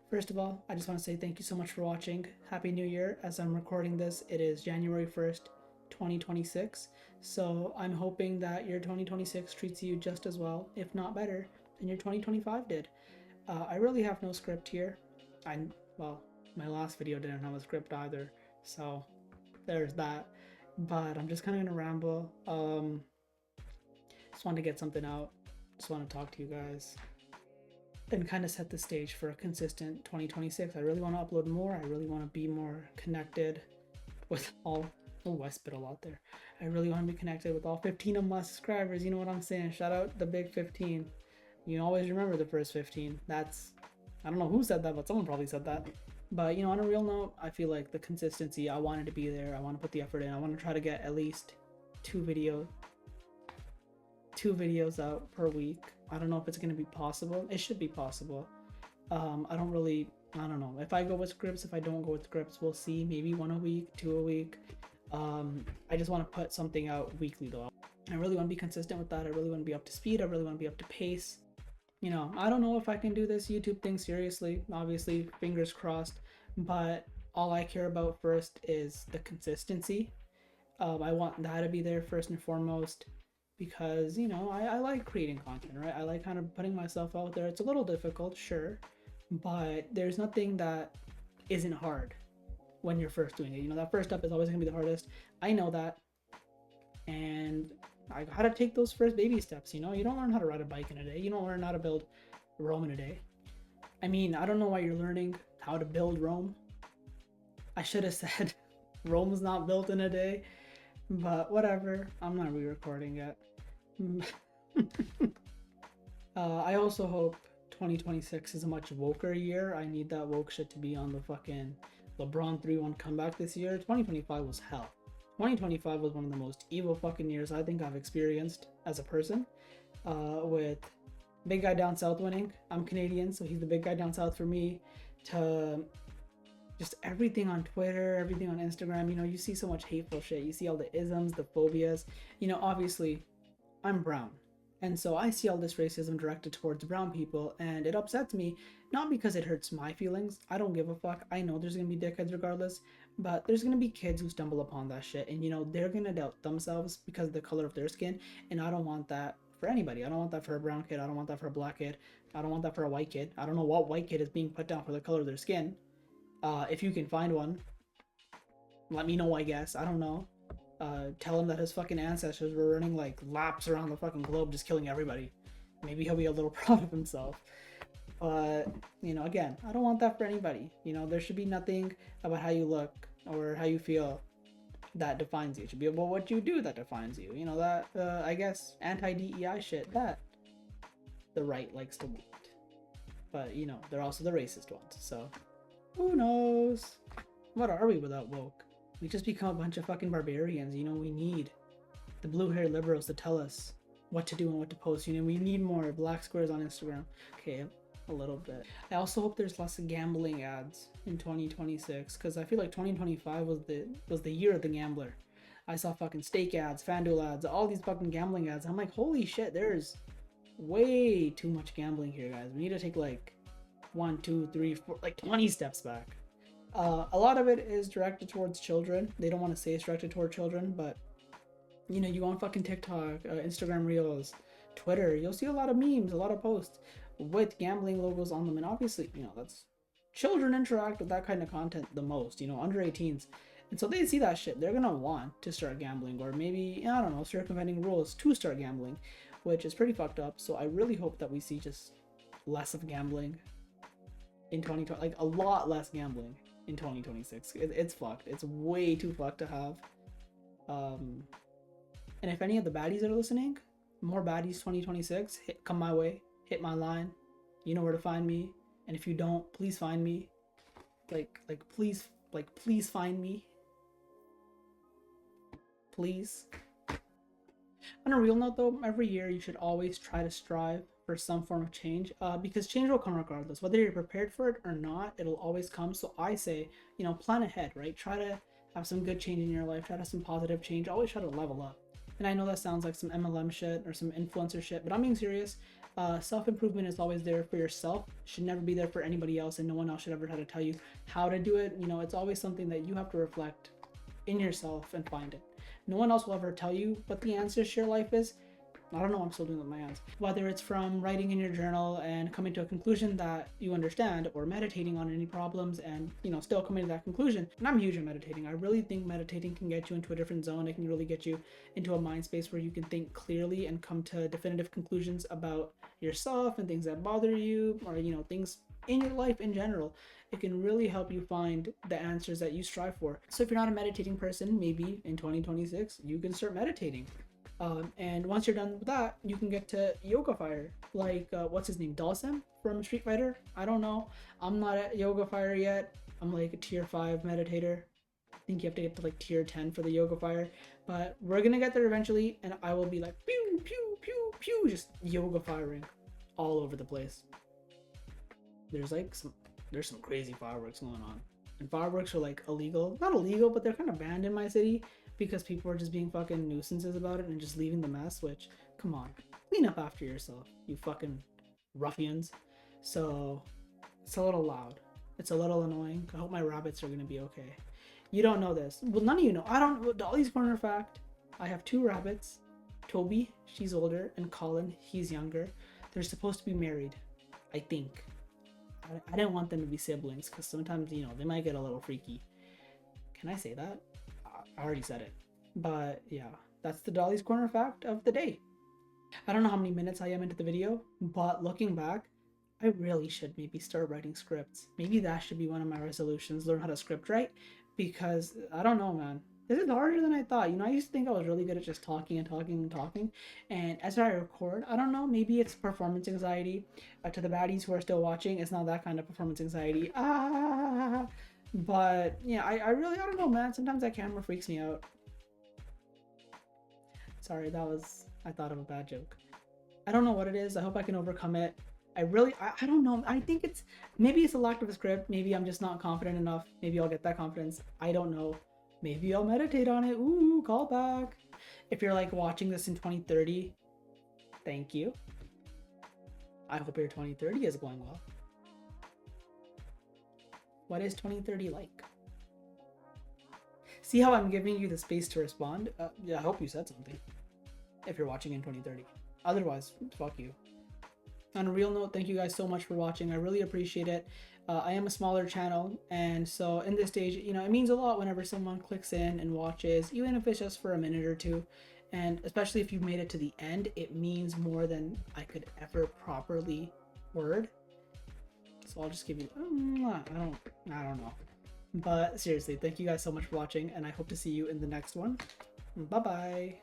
First of all, I just want to say thank you so much for watching. Happy New Year. As I'm recording this, it is January 1st, 2026. So I'm hoping that your 2026 treats you just as well, if not better, than your 2025 did. I really have no script here. I, well, my last video didn't have a script either, so there's that. But I'm just kind of gonna ramble. Just wanted to get something out. Just want to talk to you guys and kind of set the stage for a consistent 2026. I really want to upload more. I really want to be more connected with all. Oh, I spit a lot there. I really want to be connected with all 15 of my subscribers. You know what I'm saying? Shout out the big 15. You always remember the first 15. That's, I don't know who said that, but someone probably said that. But on a real note, I feel like the consistency, I wanted to be there. I want to put the effort in. I want to try to get at least two videos out per week. I don't know if it's going to be possible. It should be possible. I don't know. If I go with scripts, if I don't go with scripts, we'll see. Maybe one a week, two a week. I just want to put something out weekly though. I really want to be consistent with that. I really want to be up to speed. I really want to be up to pace. I don't know if I can do this YouTube thing seriously. Obviously, fingers crossed. But all I care about first is the consistency. I want that to be there first and foremost, because I like creating content, right? I like kind of putting myself out there. It's a little difficult, sure, but there's nothing that isn't hard when you're first doing it. That first step is always going to be the hardest. I know that, and I gotta take those first baby steps. You don't learn how to ride a bike in a day. You don't learn how to build Rome in a day. I mean, I don't know why you're learning how to build Rome. I should have said Rome's not built in a day, but whatever. I'm not re-recording yet. I also hope 2026 is a much woker year. I need that woke shit to be on the fucking LeBron 3-1 comeback this year. 2025 was hell. 2025 was one of the most evil fucking years I think I've experienced as a person. With big guy down south winning. I'm Canadian, so he's the big guy down south for me. To just everything on Twitter, everything on Instagram, you see so much hateful shit. You see all the isms, the phobias. Obviously, I'm brown. And so I see all this racism directed towards brown people, and it upsets me, not because it hurts my feelings. I don't give a fuck. I know there's gonna be dickheads regardless, but there's gonna be kids who stumble upon that shit, and they're gonna doubt themselves because of the color of their skin, and I don't want that for anybody. I don't want that for a brown kid. I don't want that for a black kid. I don't want that for a white kid. I don't know what white kid is being put down for the color of their skin. If you can find one, let me know, I guess. I don't know. Tell him that his fucking ancestors were running like laps around the fucking globe just killing everybody. Maybe he'll be a little proud of himself. But, again, I don't want that for anybody. There should be nothing about how you look or how you feel that defines you. It should be about what you do that defines you. That, I guess, anti-DEI shit that the right likes to want. But, they're also the racist ones. So, who knows? What are we without woke? We just become a bunch of fucking barbarians. We need the blue-haired liberals to tell us what to do and what to post. We need more black squares on Instagram. Okay, a little bit. I also hope there's less gambling ads in 2026, because I feel like 2025 was the year of the gambler. I saw fucking steak ads, FanDuel ads, all these fucking gambling ads. I'm like, holy shit, there's way too much gambling here, guys. We need to take like 1, 2, 3, 4, like 20 steps back. A lot of it is directed towards children. They don't want to say it's directed toward children, but you go on fucking TikTok, Instagram Reels, Twitter, you'll see a lot of memes, a lot of posts with gambling logos on them, and obviously, that's children interact with that kind of content the most, under 18s, and so they see that shit, they're gonna want to start gambling, or maybe, I don't know, circumventing rules to start gambling, which is pretty fucked up. So I really hope that we see just less of gambling in 2020, like a lot less gambling in 2026. It's fucked. It's way too fucked to have. And if any of the baddies are listening, more baddies 2026, come my way, hit my line. You know where to find me. And if you don't, please find me. Please find me. Please. On a real note though, every year you should always try to strive for some form of change, because change will come regardless. Whether you're prepared for it or not, it'll always come. So I say, plan ahead, right? Try to have some good change in your life. Try to have some positive change. Always try to level up. And I know that sounds like some MLM shit or some influencer shit, but I'm being serious. Self-improvement is always there for yourself, should never be there for anybody else, and no one else should ever try to tell you how to do it. You know, it's always something that you have to reflect in yourself and find it. No one else will ever tell you what the answer to your life is. I don't know, I'm still doing it with my hands. Whether it's from writing in your journal and coming to a conclusion that you understand, or meditating on any problems and, you know, still coming to that conclusion. And I'm huge on meditating. I really think meditating can get you into a different zone. It can really get you into a mind space where you can think clearly and come to definitive conclusions about yourself and things that bother you, or, you know, things in your life in general. It can really help you find the answers that you strive for. So if you're not a meditating person, maybe in 2026 you can start meditating. And once you're done with that, you can get to Yoga Fire, like what's his name, Dawson from Street Fighter. I don't know, I'm not at Yoga Fire yet. I'm like a tier 5 meditator. I think you have to get to like tier 10 for the Yoga Fire, but we're gonna get there eventually, and I will be like pew pew pew pew, just yoga firing all over the place. There's some crazy fireworks going on, and fireworks are like illegal, not illegal, but they're kind of banned in my city because people are just being fucking nuisances about it and just leaving the mess. Which, come on, clean up after yourself, you fucking ruffians. So it's a little loud, it's a little annoying. I hope my rabbits are gonna be okay. You don't know this, well, none of you know. I don't. Dolly's corner fact, I have 2 rabbits. Toby, she's older, and Colin, he's younger. They're supposed to be married, I think. I didn't want them to be siblings because sometimes, you know, they might get a little freaky. Can I say that? I already said it. But yeah, that's the Dolly's Corner fact of the day. I don't know how many minutes I am into the video, but looking back, I really should maybe start writing scripts. Maybe that should be one of my resolutions, learn how to script write, because I don't know, man. This is harder than I thought. You know, I used to think I was really good at just talking and talking and talking. And as I record, I don't know, maybe it's performance anxiety. To the baddies who are still watching, it's not that kind of performance anxiety. But yeah, I don't know, man. Sometimes that camera freaks me out. Sorry, I thought of a bad joke. I don't know what it is. I hope I can overcome it. I don't know. I think maybe it's a lack of a script. Maybe I'm just not confident enough. Maybe I'll get that confidence. I don't know. Maybe I'll meditate on it. Ooh, call back. If you're like watching this in 2030, thank you. I hope your 2030 is going well. What is 2030 like? See how I'm giving you the space to respond? Yeah, I hope you said something. If you're watching in 2030. Otherwise, fuck you. On a real note, thank you guys so much for watching. I really appreciate it. I am a smaller channel, and so in this stage, you know, it means a lot whenever someone clicks in and watches, even if it's just for a minute or two. And especially if you've made it to the end, it means more than I could ever properly word. So I'll just give you, I don't know. But seriously, thank you guys so much for watching, and I hope to see you in the next one. Bye bye.